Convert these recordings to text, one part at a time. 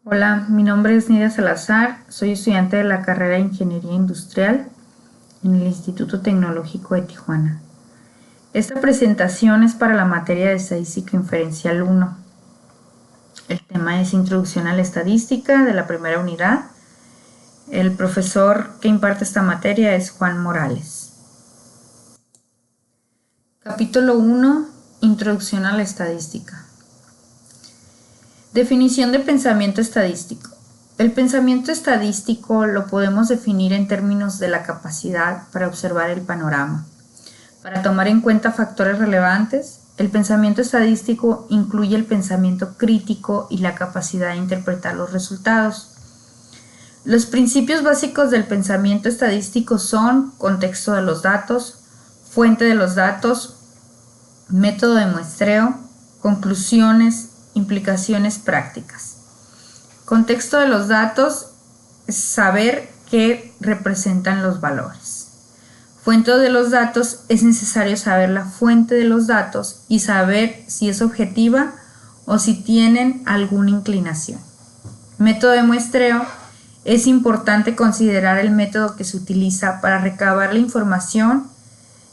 Hola, mi nombre es Nidia Salazar, soy estudiante de la carrera de Ingeniería Industrial en el Instituto Tecnológico de Tijuana. Esta presentación es para la materia de Estadística Inferencial 1. El tema es Introducción a la Estadística de la primera unidad. El profesor que imparte esta materia es Juan Morales. Capítulo 1. Introducción a la Estadística. Definición de pensamiento estadístico. El pensamiento estadístico lo podemos definir en términos de la capacidad para observar el panorama. Para tomar en cuenta factores relevantes, el pensamiento estadístico incluye el pensamiento crítico y la capacidad de interpretar los resultados. Los principios básicos del pensamiento estadístico son contexto de los datos, fuente de los datos, método de muestreo, conclusiones, implicaciones prácticas. Contexto de los datos es saber qué representan los valores. Fuente de los datos es necesario saber la fuente de los datos y saber si es objetiva o si tienen alguna inclinación. Método de muestreo es importante considerar el método que se utiliza para recabar la información,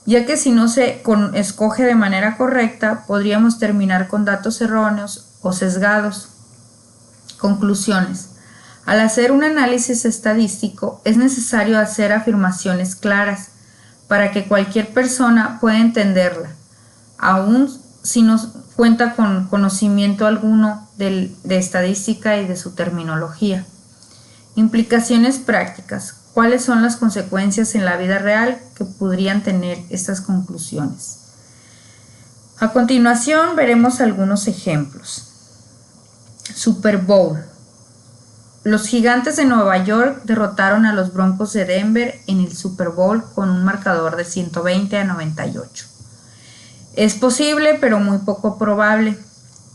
ya que si no se escoge de manera correcta, podríamos terminar con datos erróneos o sesgados. Conclusiones. Al hacer un análisis estadístico, es necesario hacer afirmaciones claras para que cualquier persona pueda entenderla, aun si no cuenta con conocimiento alguno de estadística y de su terminología. Implicaciones prácticas. ¿Cuáles son las consecuencias en la vida real que podrían tener estas conclusiones? A continuación veremos algunos ejemplos. Super Bowl. Los Gigantes de Nueva York derrotaron a los Broncos de Denver en el Super Bowl con un marcador de 120-98. Es posible, pero muy poco probable,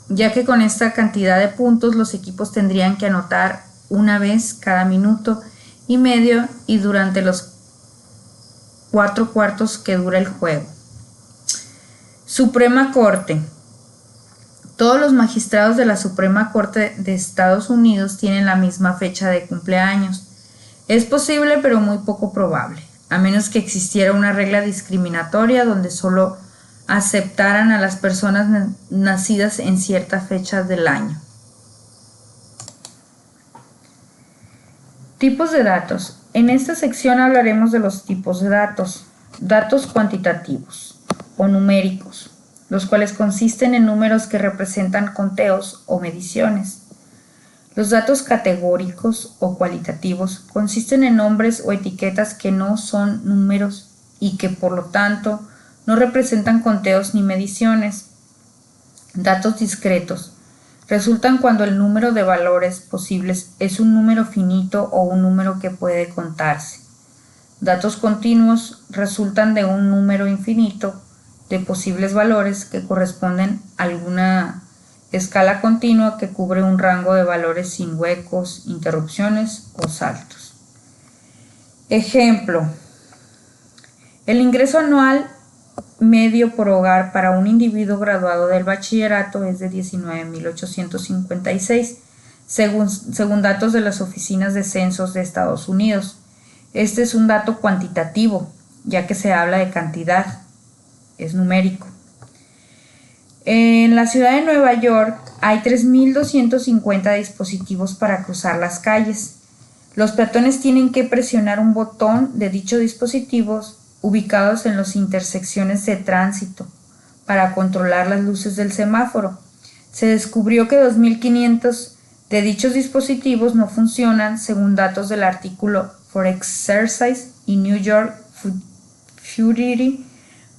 ya que con esta cantidad de puntos los equipos tendrían que anotar una vez cada minuto y medio y durante los 4 cuartos que dura el juego. Suprema Corte. Todos los magistrados de la Suprema Corte de Estados Unidos tienen la misma fecha de cumpleaños. Es posible, pero muy poco probable, a menos que existiera una regla discriminatoria donde solo aceptaran a las personas nacidas en cierta fecha del año. Tipos de datos. En esta sección hablaremos de los tipos de datos. Datos cuantitativos o numéricos, los cuales consisten en números que representan conteos o mediciones. Los datos categóricos o cualitativos consisten en nombres o etiquetas que no son números y que por lo tanto no representan conteos ni mediciones. Datos discretos resultan cuando el número de valores posibles es un número finito o un número que puede contarse. Datos continuos resultan de un número infinito de posibles valores que corresponden a alguna escala continua que cubre un rango de valores sin huecos, interrupciones o saltos. Ejemplo: el ingreso anual medio por hogar para un individuo graduado del bachillerato es de $19,856, según datos de las oficinas de censos de Estados Unidos. Este es un dato cuantitativo, ya que se habla de cantidad, es numérico. En la ciudad de Nueva York hay 3.250 dispositivos para cruzar las calles. Los peatones tienen que presionar un botón de dichos dispositivos ubicados en las intersecciones de tránsito para controlar las luces del semáforo. Se descubrió que 2.500 de dichos dispositivos no funcionan según datos del artículo For Exercise in New York Fury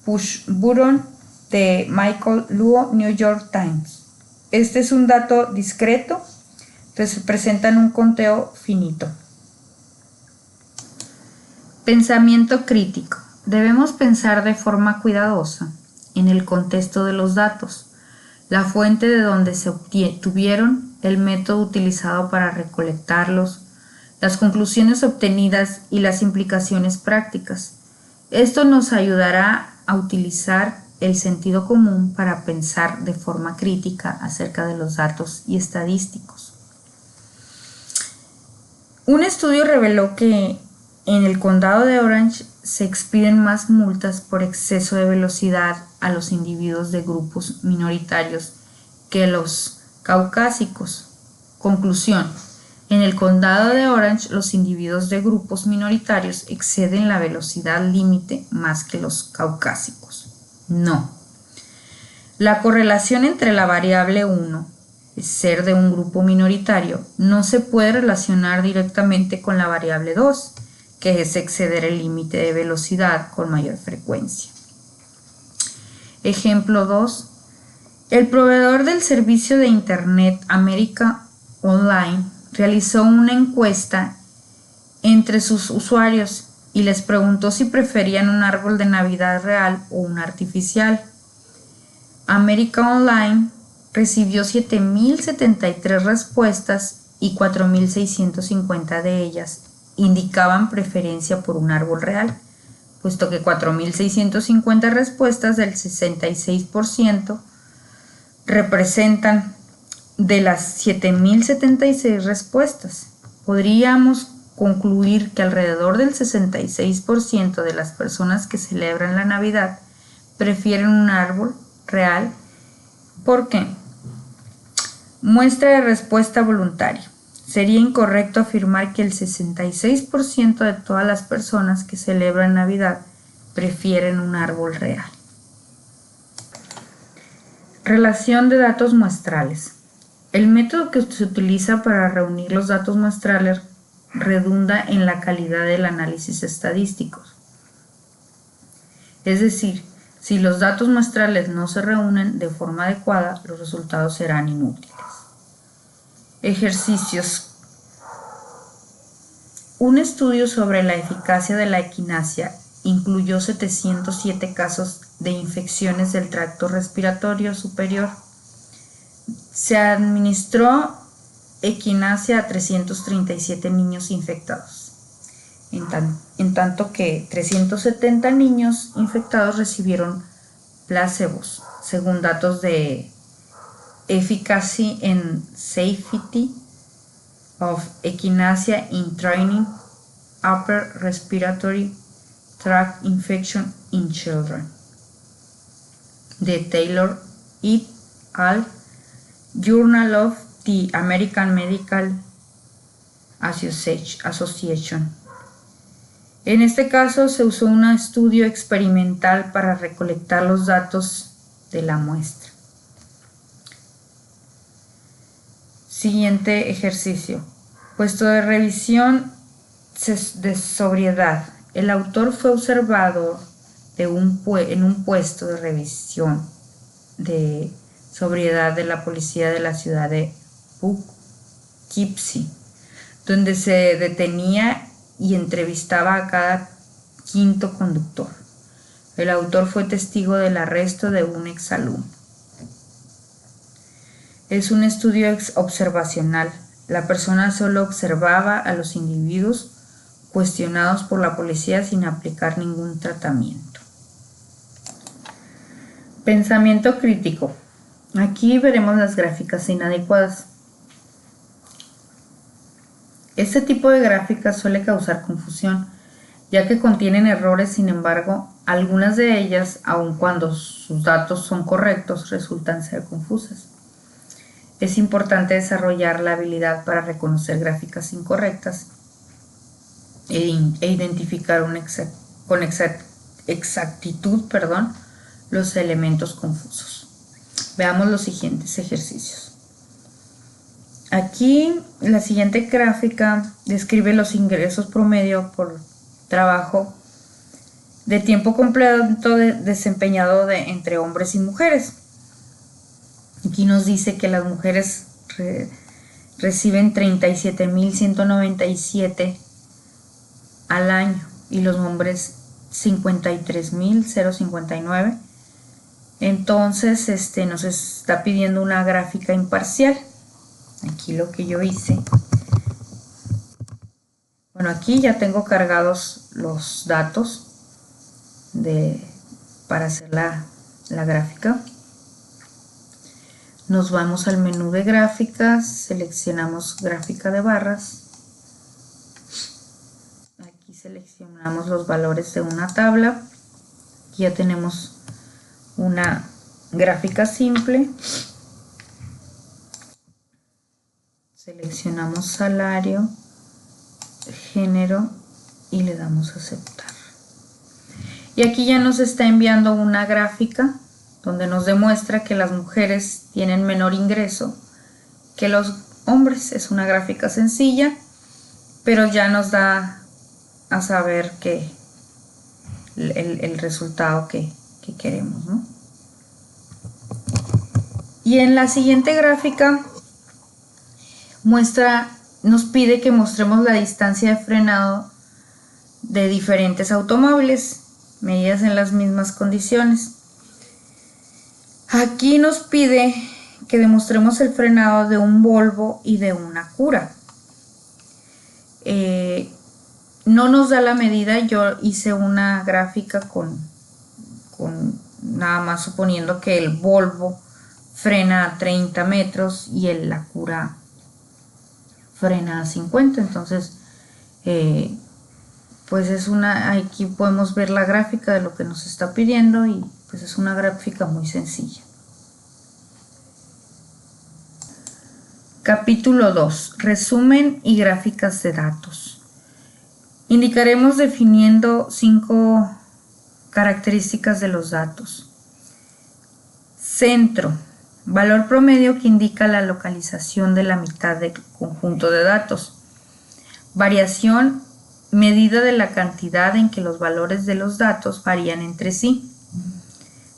Push Button de Michael Luo, New York Times. Este es un dato discreto, representan un conteo finito. Pensamiento crítico. Debemos pensar de forma cuidadosa en el contexto de los datos, la fuente de donde se obtuvieron, el método utilizado para recolectarlos, las conclusiones obtenidas y las implicaciones prácticas. Esto nos ayudará a utilizar el sentido común para pensar de forma crítica acerca de los datos y estadísticos. Un estudio reveló que en el condado de Orange se expiden más multas por exceso de velocidad a los individuos de grupos minoritarios que los caucásicos. Conclusión: en el condado de Orange los individuos de grupos minoritarios exceden la velocidad límite más que los caucásicos. No. La correlación entre la variable 1, ser de un grupo minoritario, no se puede relacionar directamente con la variable 2, que es exceder el límite de velocidad con mayor frecuencia. Ejemplo 2. El proveedor del servicio de Internet América Online realizó una encuesta entre sus usuarios y les preguntó si preferían un árbol de Navidad real o un artificial. América Online recibió 7.073 respuestas y 4.650 de ellas indicaban preferencia por un árbol real, puesto que 4.650 respuestas del 66% representan de las 7.076 respuestas. Podríamos concluir que alrededor del 66% de las personas que celebran la Navidad prefieren un árbol real. ¿Por qué? Muestra de respuesta voluntaria. Sería incorrecto afirmar que el 66% de todas las personas que celebran Navidad prefieren un árbol real. Relación de datos muestrales. El método que se utiliza para reunir los datos muestrales redunda en la calidad del análisis estadístico. Es decir, si los datos muestrales no se reúnen de forma adecuada, los resultados serán inútiles. Ejercicios. Un estudio sobre la eficacia de la equinacia incluyó 707 casos de infecciones del tracto respiratorio superior. Se administró equinacia a 337 niños infectados, en tanto que 370 niños infectados recibieron placebos, según datos de Efficacy and Safety of Echinacea in Training Upper Respiratory Tract Infection in Children, de Taylor et al. Journal of the American Medical Association. En este caso se usó un estudio experimental para recolectar los datos de la muestra. Siguiente ejercicio. Puesto de revisión de sobriedad. El autor fue observador en un puesto de revisión de sobriedad de la policía de la ciudad de Poughkeepsie, donde se detenía y entrevistaba a cada quinto conductor. El autor fue testigo del arresto de un exalumno. Es un estudio observacional. La persona solo observaba a los individuos cuestionados por la policía sin aplicar ningún tratamiento. Pensamiento crítico. Aquí veremos las gráficas inadecuadas. Este tipo de gráficas suele causar confusión, ya que contienen errores. Sin embargo, algunas de ellas, aun cuando sus datos son correctos, resultan ser confusas. Es importante desarrollar la habilidad para reconocer gráficas incorrectas e identificar con exactitud los elementos confusos. Veamos los siguientes ejercicios. Aquí la siguiente gráfica describe los ingresos promedio por trabajo de tiempo completo desempeñado entre hombres y mujeres. Aquí nos dice que las mujeres reciben 37.197 al año y los hombres 53.059. Entonces nos está pidiendo una gráfica imparcial. Aquí lo que yo hice. Bueno, aquí ya tengo cargados los datos para hacer la gráfica. Nos vamos al menú de gráficas, seleccionamos gráfica de barras seleccionamos los valores de una tabla. Aquí ya tenemos una gráfica simple. Seleccionamos salario, género y le damos a aceptar. Y aquí ya nos está enviando una gráfica donde nos demuestra que las mujeres tienen menor ingreso que los hombres. Es una gráfica sencilla, pero ya nos da a saber que el resultado que queremos, ¿no? Y en la siguiente gráfica nos pide que mostremos la distancia de frenado de diferentes automóviles, medidas en las mismas condiciones. Aquí nos pide que demostremos el frenado de un Volvo y de una Cura. No nos da la medida. Yo hice una gráfica con nada más suponiendo que el Volvo frena a 30 metros y la Cura frena a 50. Entonces pues aquí podemos ver la gráfica de lo que nos está pidiendo y pues es una gráfica muy sencilla. Capítulo 2. Resumen y gráficas de datos. Indicaremos definiendo 5 características de los datos. Centro. Valor promedio que indica la localización de la mitad del conjunto de datos. Variación. Medida de la cantidad en que los valores de los datos varían entre sí.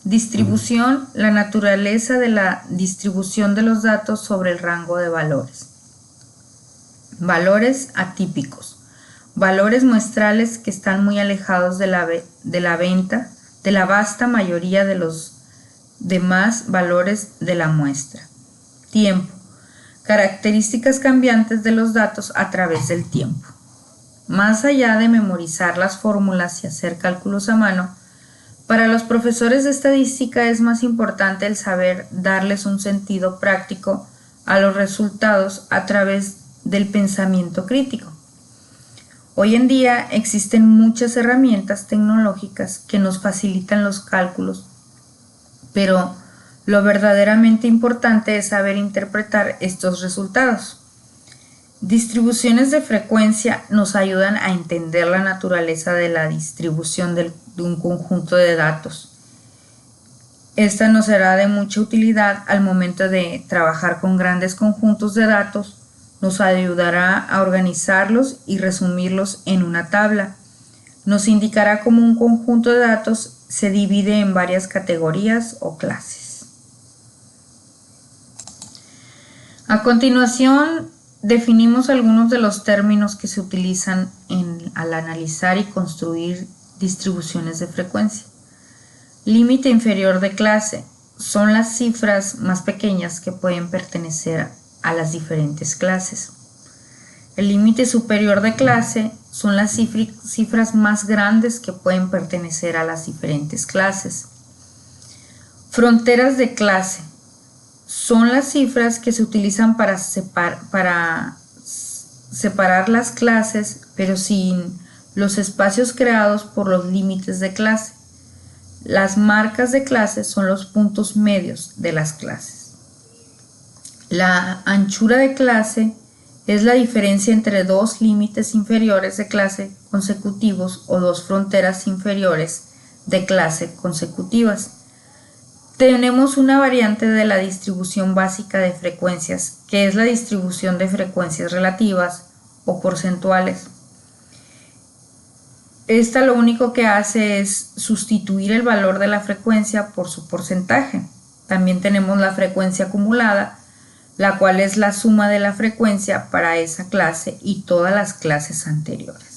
Distribución, la naturaleza de la distribución de los datos sobre el rango de valores. Valores atípicos, valores muestrales que están muy alejados de la vasta mayoría de los demás valores de la muestra. Tiempo, características cambiantes de los datos a través del tiempo. Más allá de memorizar las fórmulas y hacer cálculos a mano, para los profesores de estadística es más importante el saber darles un sentido práctico a los resultados a través del pensamiento crítico. Hoy en día existen muchas herramientas tecnológicas que nos facilitan los cálculos, pero lo verdaderamente importante es saber interpretar estos resultados. Distribuciones de frecuencia nos ayudan a entender la naturaleza de la distribución de un conjunto de datos. Esta nos será de mucha utilidad al momento de trabajar con grandes conjuntos de datos. Nos ayudará a organizarlos y resumirlos en una tabla. Nos indicará cómo un conjunto de datos se divide en varias categorías o clases. A continuación, definimos algunos de los términos que se utilizan al analizar y construir distribuciones de frecuencia. Límite inferior de clase son las cifras más pequeñas que pueden pertenecer a las diferentes clases. El límite superior de clase son las cifras más grandes que pueden pertenecer a las diferentes clases. Fronteras de clase son las cifras que se utilizan para separar las clases, pero sin los espacios creados por los límites de clase. Las marcas de clase son los puntos medios de las clases. La anchura de clase es la diferencia entre dos límites inferiores de clase consecutivos o dos fronteras inferiores de clase consecutivas. Tenemos una variante de la distribución básica de frecuencias, que es la distribución de frecuencias relativas o porcentuales. Esta lo único que hace es sustituir el valor de la frecuencia por su porcentaje. También tenemos la frecuencia acumulada, la cual es la suma de la frecuencia para esa clase y todas las clases anteriores.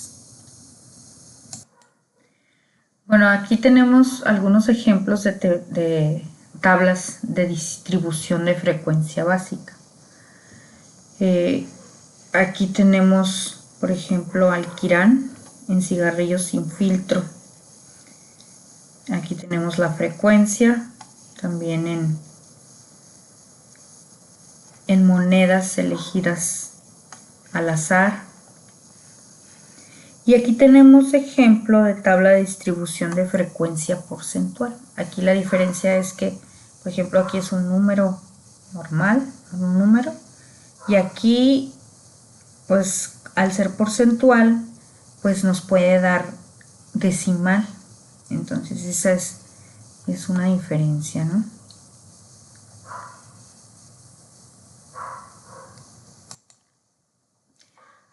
Bueno, aquí tenemos algunos ejemplos de tablas de distribución de frecuencia básica. Aquí tenemos, por ejemplo, Alquirán en cigarrillos sin filtro. Aquí tenemos la frecuencia, también en monedas elegidas al azar. Y aquí tenemos ejemplo de tabla de distribución de frecuencia porcentual. Aquí la diferencia es que, por ejemplo, aquí es un número normal, un número, y aquí, pues al ser porcentual, pues nos puede dar decimal. Entonces esa es una diferencia, ¿no?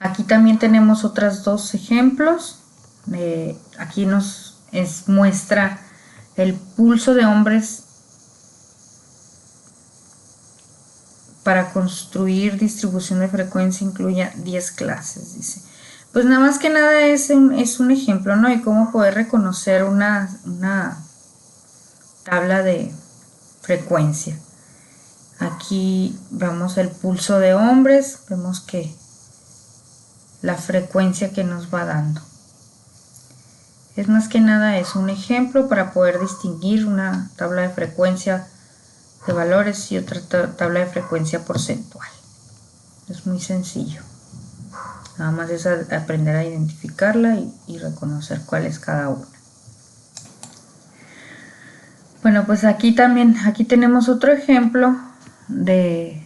Aquí también tenemos otros dos ejemplos. Aquí nos muestra el pulso de hombres para construir distribución de frecuencia incluye 10 clases, dice. Pues nada más que nada es un ejemplo, ¿no? Y cómo poder reconocer una tabla de frecuencia. Aquí vemos el pulso de hombres, vemos que la frecuencia que nos va dando. Es más que nada es un ejemplo para poder distinguir una tabla de frecuencia de valores y otra tabla de frecuencia porcentual. Es muy sencillo. Nada más es aprender a identificarla y reconocer cuál es cada una. Bueno, pues aquí tenemos otro ejemplo de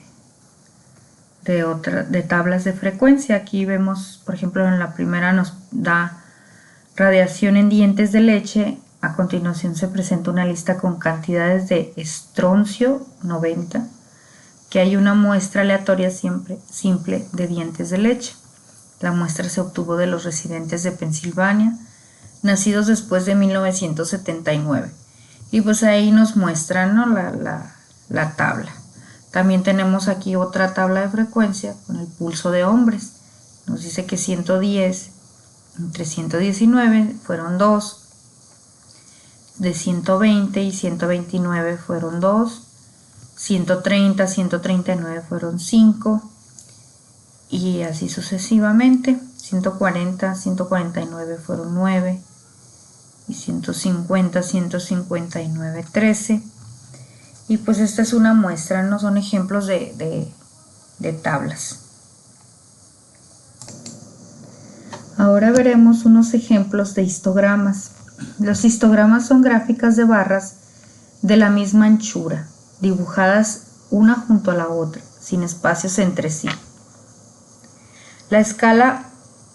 tablas de frecuencia. Aquí vemos, por ejemplo, en la primera nos da radiación en dientes de leche. A continuación se presenta una lista con cantidades de estroncio 90, que hay una muestra aleatoria simple de dientes de leche. La muestra se obtuvo de los residentes de Pensilvania, nacidos después de 1979. Y pues ahí nos muestran, ¿no?, la tabla. También tenemos aquí otra tabla de frecuencia con el pulso de hombres. Nos dice que 110 entre 119 fueron 2, de 120 y 129 fueron 2, 130, 139 fueron 5, y así sucesivamente. 140, 149 fueron 9, y 150, 159, 13. Y pues esta es una muestra, no son ejemplos de tablas. Ahora veremos unos ejemplos de histogramas. Los histogramas son gráficas de barras de la misma anchura, dibujadas una junto a la otra, sin espacios entre sí. La escala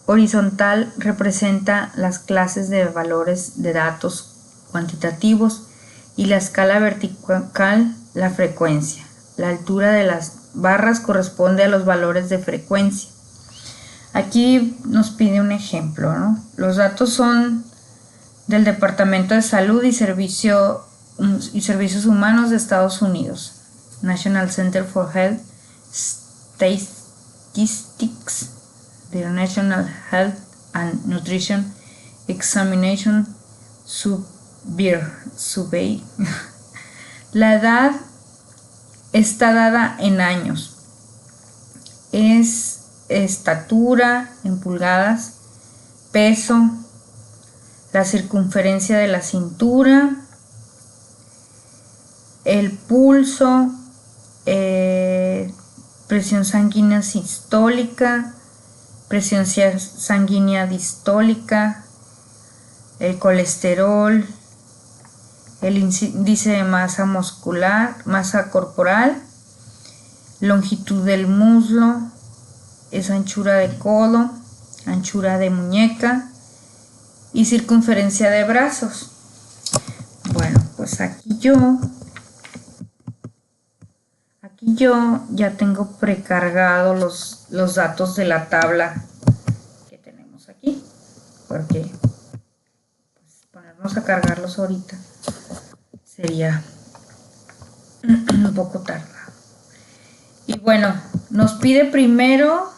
horizontal representa las clases de valores de datos cuantitativos y la escala vertical la frecuencia. La altura de las barras corresponde a los valores de frecuencia. Aquí nos pide un ejemplo, ¿no? Los datos son del Departamento de Salud y Servicios Humanos de Estados Unidos, National Center for Health Statistics, the National Health and Nutrition Examination Survey. La edad está dada en años. Es estatura en pulgadas, peso, la circunferencia de la cintura, el pulso, presión sanguínea sistólica, presión sanguínea distólica, el colesterol, el índice de masa muscular, masa corporal, longitud del muslo, es anchura de codo, anchura de muñeca y circunferencia de brazos. Bueno, pues aquí yo ya tengo precargado los datos de la tabla que tenemos aquí, porque pues, ponernos a cargarlos ahorita sería un poco tardado. Y bueno, nos pide primero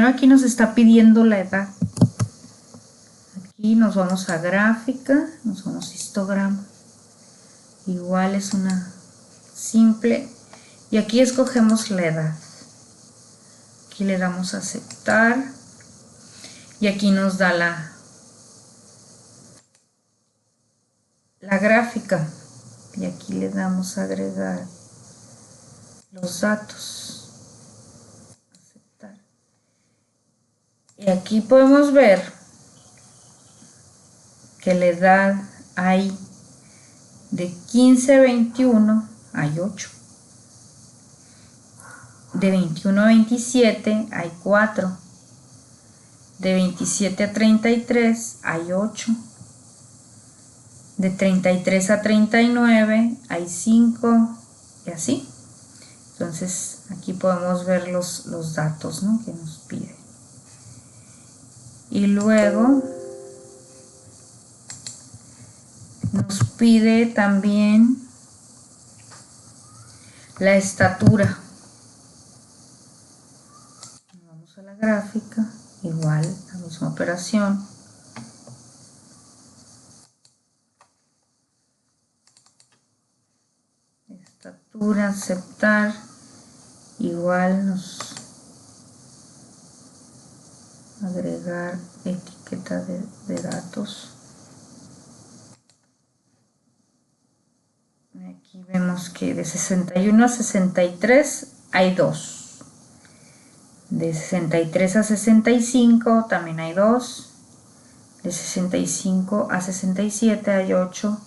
aquí nos está pidiendo la edad. Aquí nos vamos a gráfica, nos vamos a histograma. Igual es una simple. Y aquí escogemos la edad. Aquí le damos a aceptar. Y aquí nos da la gráfica. Y aquí le damos a agregar los datos. Aceptar. Y aquí podemos ver que la edad hay de 15 a 21 hay 8. De 21 a 27 hay 4. De 27 a 33 hay 8. De 33 a 39 hay 5 y así. Entonces aquí podemos ver los datos, ¿no?, que nos pide. Y luego nos pide también la estatura. Vamos a la gráfica, igual la misma operación. Estatura, aceptar, igual nos agregar etiqueta de datos. Aquí vemos que de 61 a 63 hay 2. De 63 a 65 también hay 2. De 65 a 67 hay 8.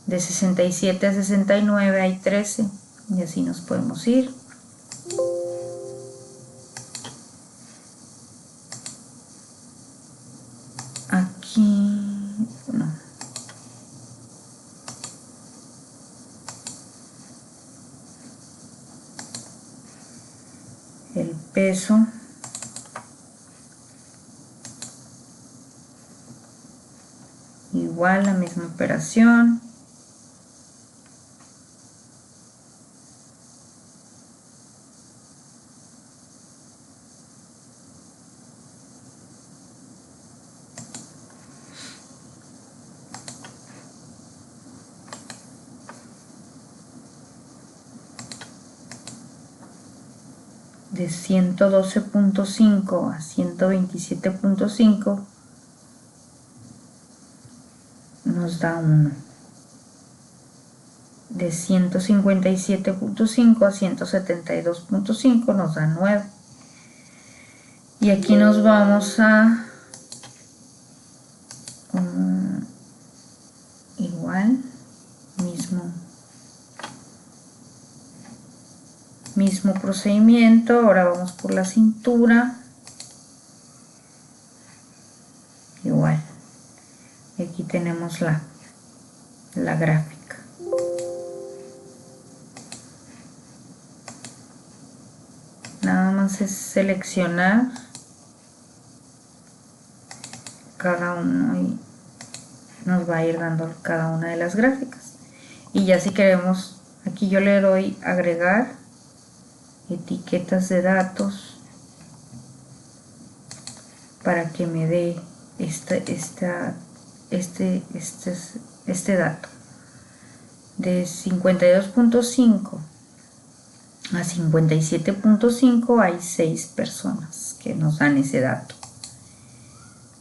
De 67 a 69 hay 13. Y así nos podemos ir. Aquí, no. El peso. Igual la misma operación. De 112.5 a 127.5 nos da 1. De 157.5 a 172.5 nos da 9. Y aquí nos vamos a igual, mismo procedimiento. Ahora vamos por la cintura. Igual. Y aquí tenemos la gráfica. Nada más es seleccionar cada uno y nos va a ir dando cada una de las gráficas. Y ya si queremos, aquí yo le doy agregar etiquetas de datos para que me dé este dato. De 52.5 a 57.5 hay 6 personas que nos dan ese dato.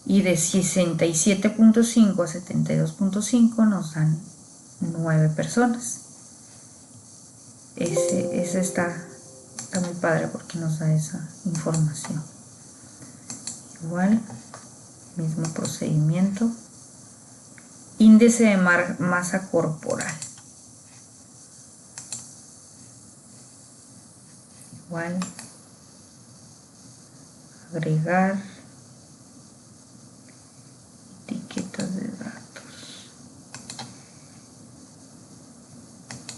Y de 67.5 a 72.5 nos dan 9 personas. Ese está muy padre porque nos da esa información. Igual, mismo procedimiento. Índice de masa corporal. Igual, agregar etiquetas de datos.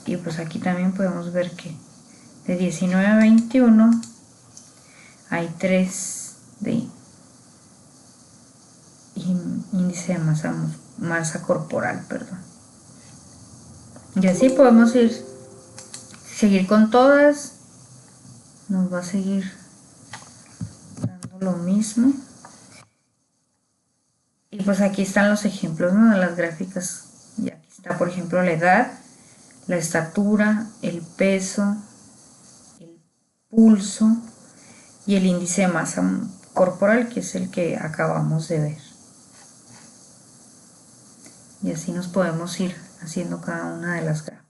Y pues aquí también podemos ver que de 19 a 21 hay 3 de índice de masa corporal, perdón. Y así podemos seguir con todas. Nos va a seguir dando lo mismo. Y pues aquí están los ejemplos, ¿no?, de las gráficas. Y aquí está, por ejemplo, la edad, la estatura, el peso, el pulso y el índice de masa corporal, que es el que acabamos de ver. Y así nos podemos ir haciendo cada una de las gráficas.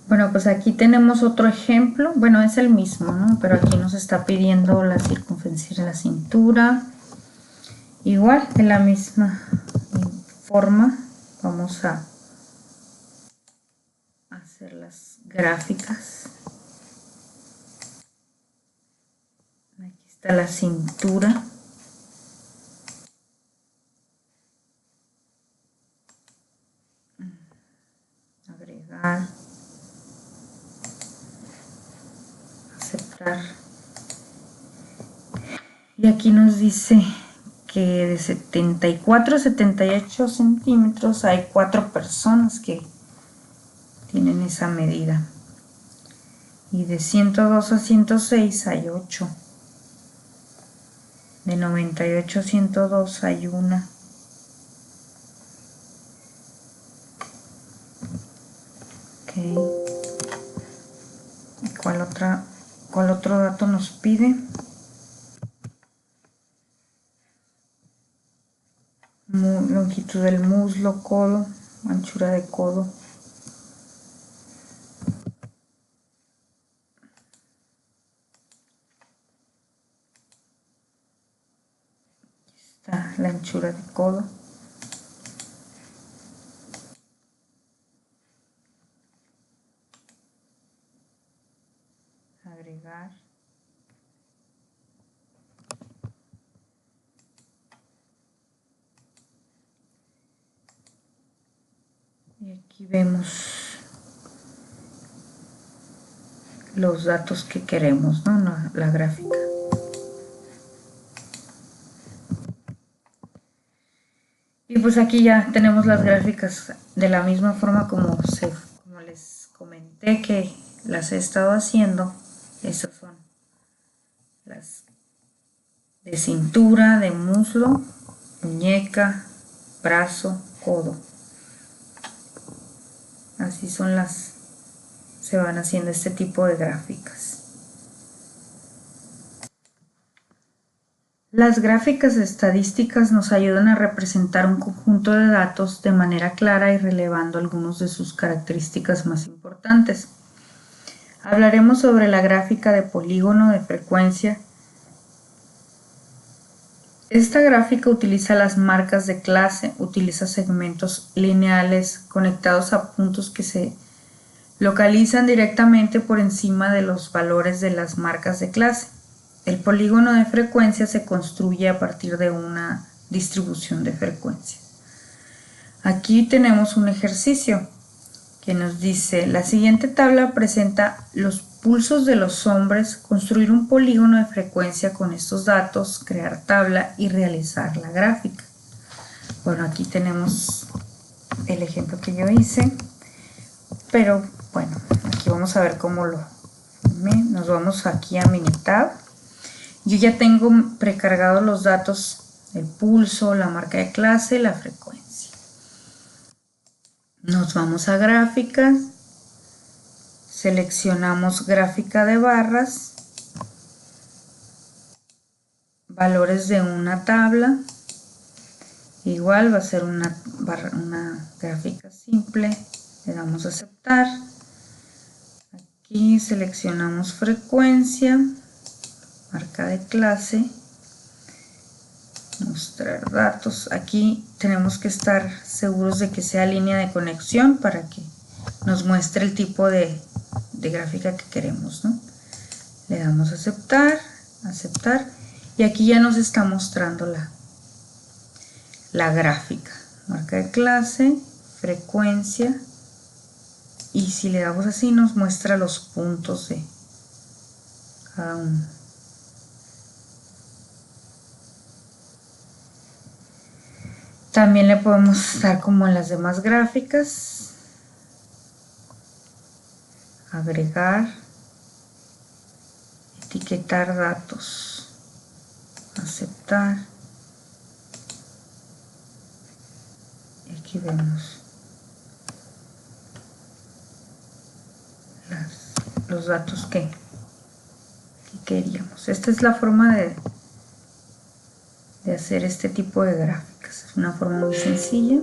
Bueno, pues aquí tenemos otro ejemplo. Bueno, es el mismo, ¿no? Pero aquí nos está pidiendo la circunferencia de la cintura, Igual, de la misma forma, vamos a hacer las gráficas. Aquí está la cintura. Agregar. Aceptar. Y aquí nos dice que de 74 a 78 centímetros hay 4 personas que tienen esa medida. Y de 102 a 106 hay 8. De 98 a 102 hay 1. Ok. ¿Cuál otro dato nos pide? Longitud del muslo, codo, anchura de codo. Está la anchura de codo. Agregar. Y aquí vemos los datos que queremos, ¿no? La gráfica. Y pues aquí ya tenemos las gráficas de la misma forma como les comenté que las he estado haciendo. Estas son las de cintura, de muslo, muñeca, brazo, codo. Así son se van haciendo este tipo de gráficas. Las gráficas estadísticas nos ayudan a representar un conjunto de datos de manera clara y relevando algunas de sus características más importantes. Hablaremos sobre la gráfica de polígono de frecuencia. Esta gráfica utiliza las marcas de clase, utiliza segmentos lineales conectados a puntos que se localizan directamente por encima de los valores de las marcas de clase. El polígono de frecuencia se construye a partir de una distribución de frecuencia. Aquí tenemos un ejercicio que nos dice: la siguiente tabla presenta los pulsos de los hombres, construir un polígono de frecuencia con estos datos, crear tabla y realizar la gráfica. Bueno, aquí tenemos el ejemplo que yo hice, pero bueno, aquí vamos a ver cómo lo formé. Nos vamos aquí a Minitab. Yo ya tengo precargados los datos, el pulso, la marca de clase, la frecuencia. Nos vamos a gráficas, seleccionamos gráfica de barras, valores de una tabla, igual va a ser una gráfica simple, le damos a aceptar. Aquí seleccionamos frecuencia, marca de clase, mostrar datos. Aquí tenemos que estar seguros de que sea línea de conexión para que nos muestre el tipo de gráfica que queremos, ¿no? Le damos a aceptar, aceptar, y aquí ya nos está mostrando la gráfica, marca de clase, frecuencia, y si le damos así nos muestra los puntos de cada uno. También le podemos dar como en las demás gráficas, agregar, etiquetar datos, aceptar. Y aquí vemos los datos que queríamos. Esta es la forma de hacer este tipo de gráficas. Es una forma muy sencilla.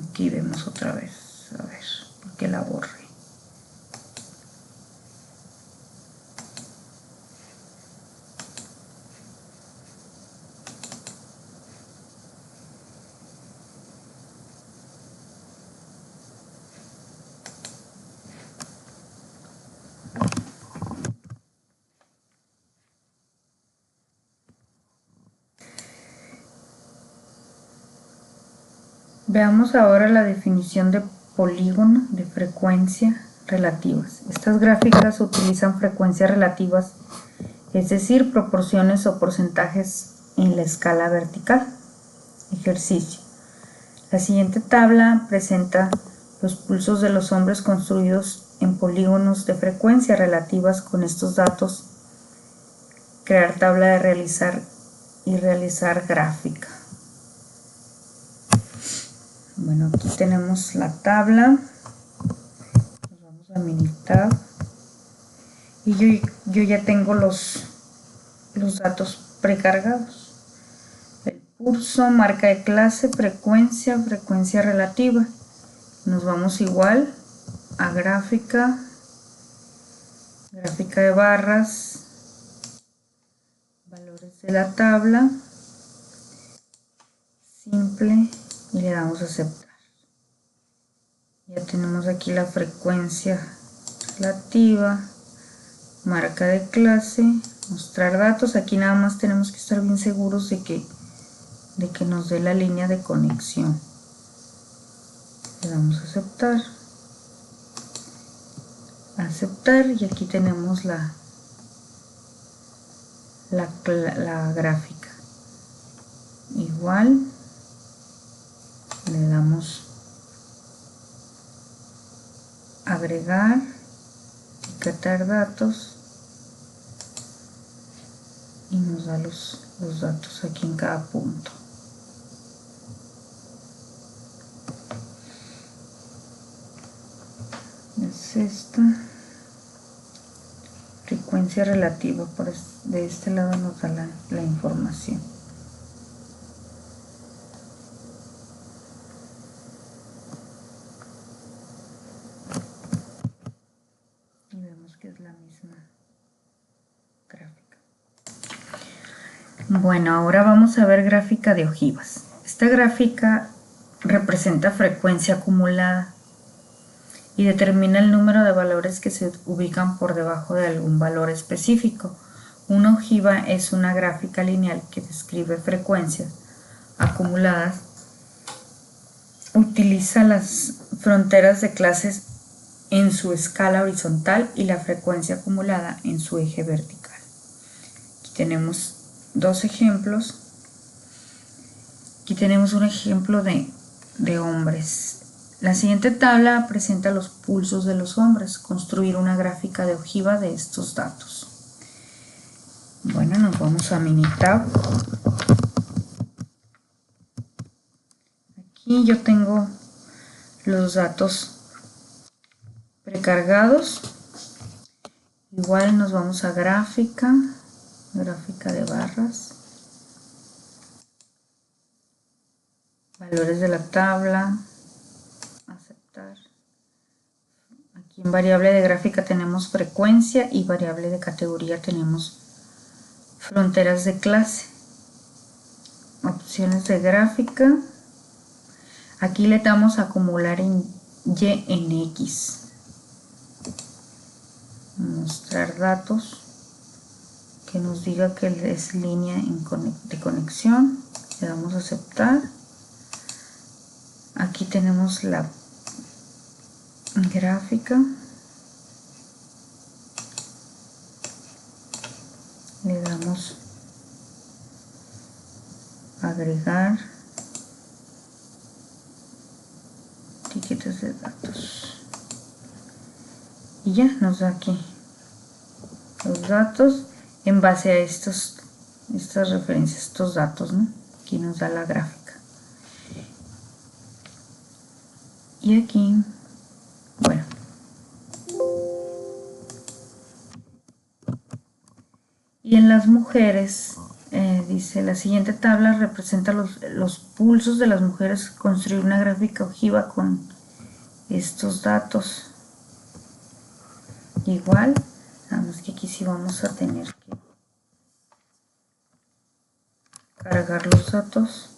Aquí vemos otra vez, a ver, ¿por qué la borré? Veamos ahora la definición de polígono de frecuencia relativas. Estas gráficas utilizan frecuencias relativas, es decir, proporciones o porcentajes en la escala vertical. Ejercicio. La siguiente tabla presenta los pulsos de los hombres construidos en polígonos de frecuencia relativas. Con estos datos, crear tabla de realizar y realizar gráfica. Bueno, aquí tenemos la tabla. Nos vamos a Minitab. Y yo ya tengo los datos precargados. El pulso, marca de clase, frecuencia relativa. Nos vamos igual a gráfica de barras, valores de la tabla, simple, y le damos a aceptar. Ya tenemos aquí la frecuencia relativa, marca de clase, mostrar datos. Aquí nada más tenemos que estar bien seguros de que nos dé la línea de conexión. Le damos a aceptar, y aquí tenemos la gráfica. Igual le damos agregar, etiquetar datos, y nos da los datos aquí en cada punto. Es esta frecuencia relativa, de este lado nos da la información. Y vemos que es la misma gráfica. Bueno, ahora vamos a ver gráfica de ojivas. Esta gráfica representa frecuencia acumulada y determina el número de valores que se ubican por debajo de algún valor específico. Una ojiva es una gráfica lineal que describe frecuencias acumuladas. Utiliza las fronteras de clases en su escala horizontal y la frecuencia acumulada en su eje vertical. Aquí tenemos dos ejemplos. Aquí tenemos un ejemplo de hombres. La siguiente tabla presenta los pulsos de los hombres. Construir una gráfica de ojiva de estos datos. Bueno, nos vamos a Minitab. Aquí yo tengo los datos precargados. Igual nos vamos a gráfica de barras, valores de la tabla, aceptar. Aquí en variable de gráfica tenemos frecuencia y variable de categoría tenemos fronteras de clase. Opciones de gráfica. Aquí le damos a acumular en Y en X. Mostrar datos, que nos diga que es línea de conexión. Le damos a aceptar. Aquí tenemos la gráfica. Le damos agregar etiquetas de datos. Y ya nos da aquí los datos en base a estas referencias, estos datos, ¿no? Aquí nos da la gráfica. Y aquí, bueno, y en las mujeres, dice, la siguiente tabla representa los pulsos de las mujeres. Construir una gráfica ojiva con estos datos. Igual, nada más que aquí sí vamos a tener que cargar los datos.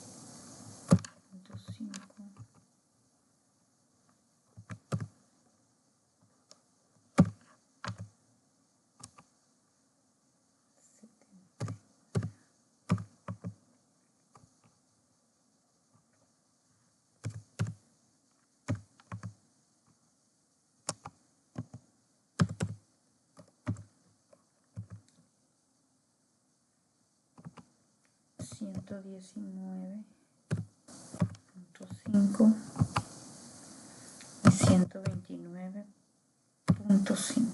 119.5 y 129.5.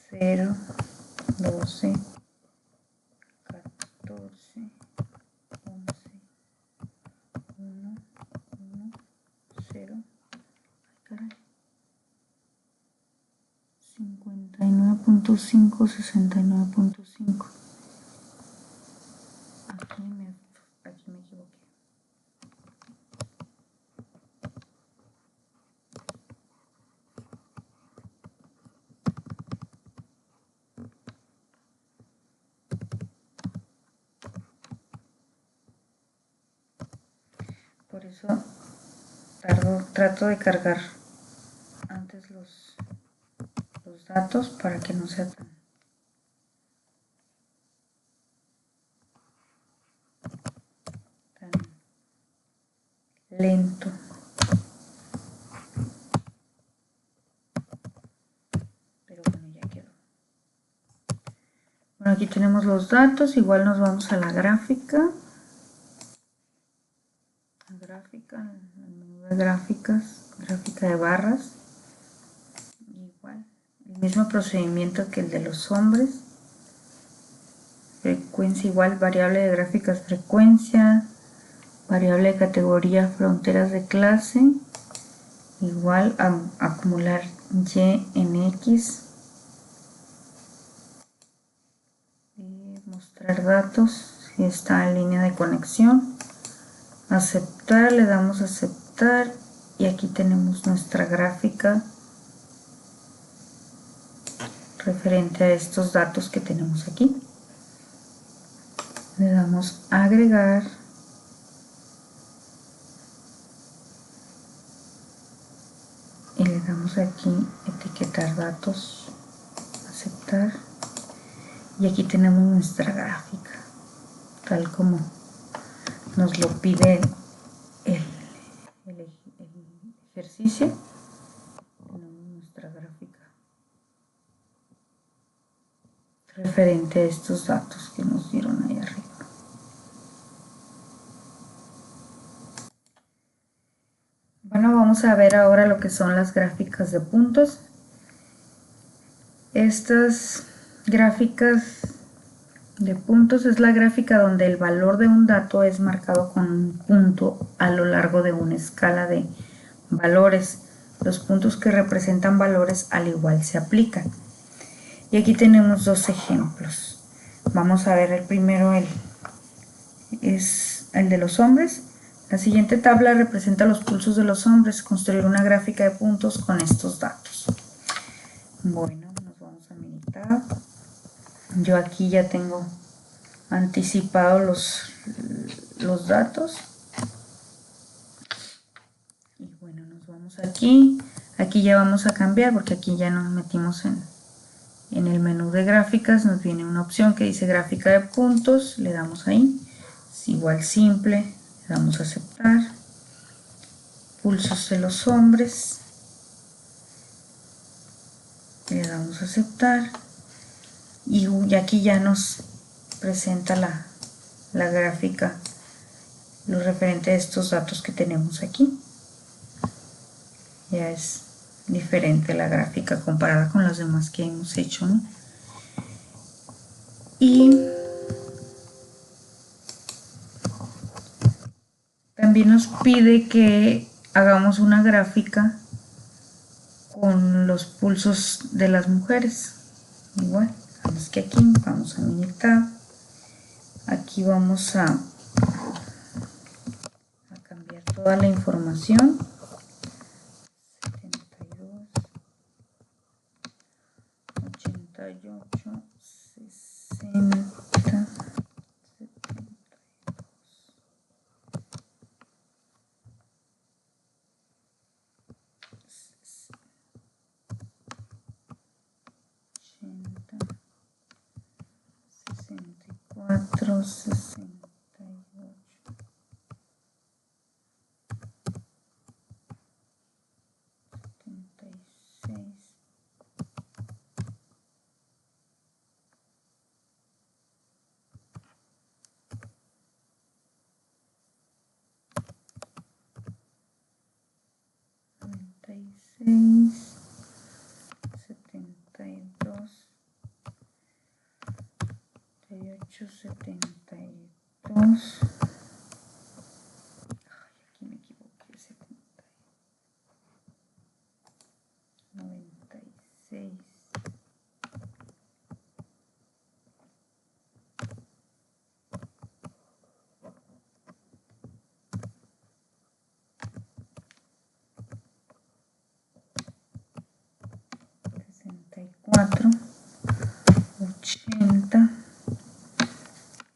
Cero, 12, 14, 11, 1, 1, 0, 59.5, 69.5. Aquí me equivoqué. Por eso trato de cargar antes los datos para que no sea tan lento. Pero bueno, ya quedó. Bueno, aquí tenemos los datos. Igual nos vamos a la gráfica. El menú de gráficas, gráfica de barras. Igual, el mismo procedimiento que el de los hombres. Frecuencia igual, variable de gráficas frecuencia, variable de categoría fronteras de clase, igual a acumular y en x, y mostrar datos si está en línea de conexión, aceptar, le damos a aceptar y aquí tenemos nuestra gráfica referente a estos datos que tenemos aquí. Le damos a agregar y le damos aquí etiquetar datos, aceptar, y aquí tenemos nuestra gráfica tal como nos lo pide el ejercicio. Tenemos nuestra gráfica referente a estos datos que nos dieron ahí arriba. Bueno, vamos a ver ahora lo que son las gráficas de puntos. Estas gráficas de puntos es la gráfica donde el valor de un dato es marcado con un punto a lo largo de una escala de valores. Los puntos que representan valores al igual se aplican. Y aquí tenemos dos ejemplos. Vamos a ver el primero, es el de los hombres. La siguiente tabla representa los pulsos de los hombres. Construir una gráfica de puntos con estos datos. Bueno, nos vamos a Minitab. Yo aquí ya tengo anticipado los datos. Y bueno, nos vamos aquí. Aquí ya vamos a cambiar porque aquí ya nos metimos en el menú de gráficas. Nos viene una opción que dice gráfica de puntos. Le damos ahí. Es igual simple. Le damos a aceptar. Pulsos de los hombres. Le damos a aceptar. Y aquí ya nos presenta la gráfica, lo referente a estos datos que tenemos aquí. Ya es diferente la gráfica comparada con las demás que hemos hecho, ¿no? Y también nos pide que hagamos una gráfica con los pulsos de las mujeres. Igual, vamos que aquí vamos a Minitab. Aquí vamos a cambiar toda la información. 72, 88, 60, 64, 68, 76, 72. Aquí me equivoqué. 96. 64, 80,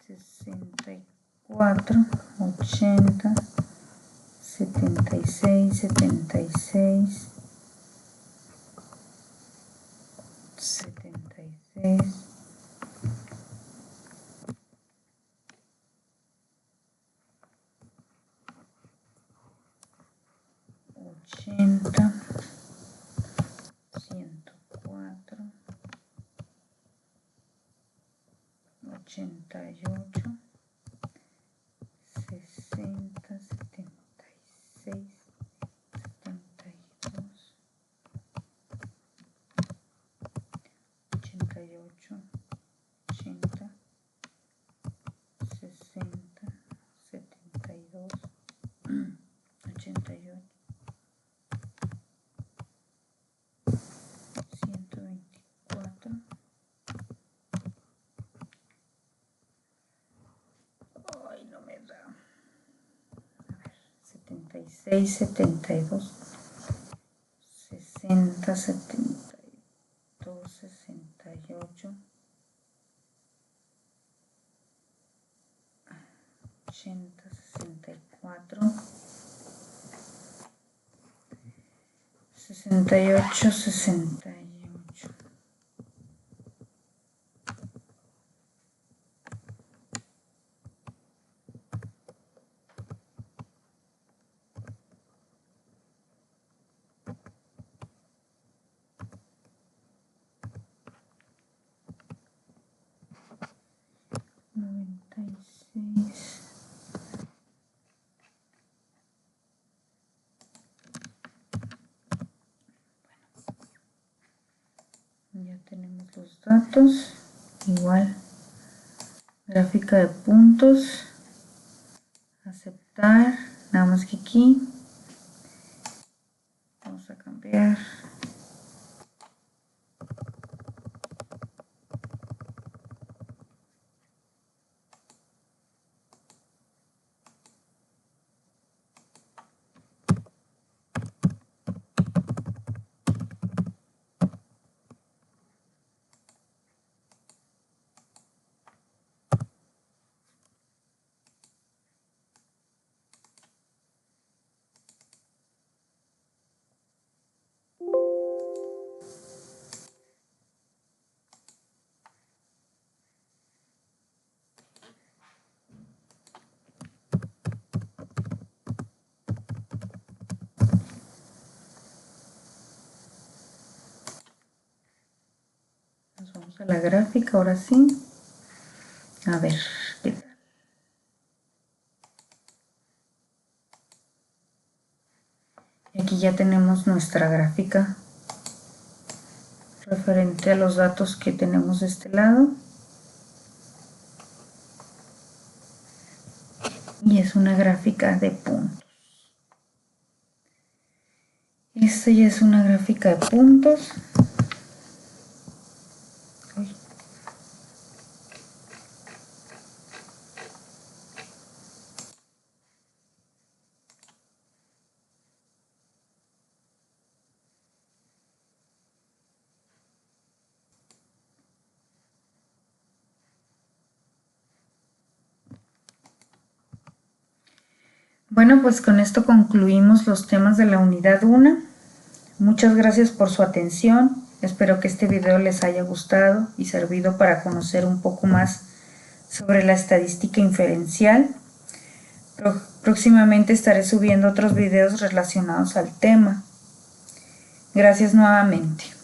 64, 80, 76, 76, 76, 80, 104, 88, 60, 76, 72, 88, 80, 60, 72, 88, 124. Ay, no me da. A ver, 76, 72, 60, 72, 68, 80, 64, 68, 68. Ya tenemos los datos. Igual, gráfica de puntos. Aceptar. Nada más que aquí vamos a cambiar. Nos vamos a la gráfica, ahora sí. A ver, ¿qué tal? Y aquí ya tenemos nuestra gráfica referente a los datos que tenemos de este lado. Y es una gráfica de puntos. Esta ya es una gráfica de puntos. Bueno, pues con esto concluimos los temas de la unidad 1. Muchas gracias por su atención. Espero que este video les haya gustado y servido para conocer un poco más sobre la estadística inferencial. Próximamente estaré subiendo otros videos relacionados al tema. Gracias nuevamente.